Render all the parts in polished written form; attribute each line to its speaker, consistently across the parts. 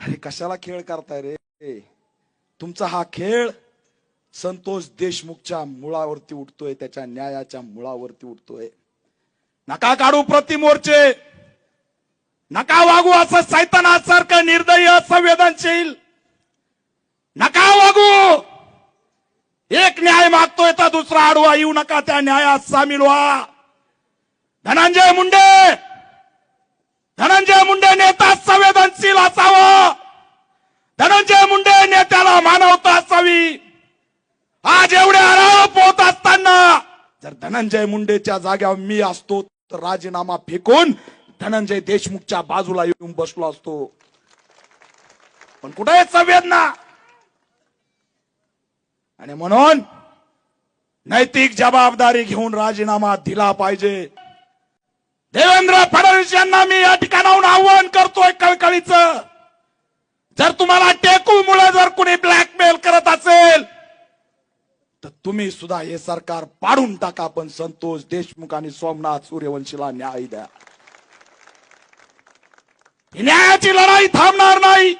Speaker 1: अरे कशाला खेळ करताय रे? तुमचा हा खेळ संतोष देशमुखच्या मुळावरती उठतोय, त्याच्या न्यायाच्या मुळावरती उठतोय. नका काढू प्रतिमोर्चे, नका वागू असं सैतानासारखं निर्दयी असंवेदनशील, नका वागू. एक न्याय मागतोय तर दुसरा आडवा येऊ नका, त्या न्यायात सामील व्हा. धनंजय मुंडे नेता संवेदनशील असावं. धनंजय मुंडे नेत्याला मानवता असावी. आज एवढे आरोप होत असताना जर धनंजय मुंडेच्या जाग्यावर मी असतो तर राजीनामा फेकून धनंजय देशमुखच्या बाजूला येऊन बसलो असतो. पण कुठे संवेदना? आणि म्हणून नैतिक जबाबदारी घेऊन राजीनामा दिला पाहिजे. देवेंद्र फडणवीस यांना मी या ठिकाणाहून आव्हान करतोय कळकळीचं, जर तुम्हाला टेकूमुळे जर कुणी ब्लॅकमेल करत असेल तर तुम्ही सुद्धा हे सरकार पाडून टाका, पण संतोष देशमुख आणि सोमनाथ सूर्यवंशीला न्याय द्या. न्यायाची लढाई थांबणार नाही.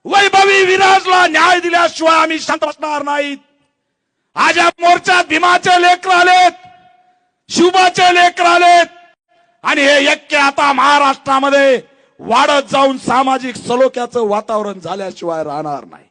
Speaker 1: वैभवी विराजला न्याय दिल्याशिवाय आम्ही शांत बसणार नाहीत. आज या मोर्चात भीमाचे लेकर आलेत, शिवबाचे लेकर आलेत आणि हे यज्ञ आता महाराष्ट्रामध्ये वाढत जाऊन सामाजिक सलोख्याचं वातावरण झाल्याशिवाय राहणार नाही.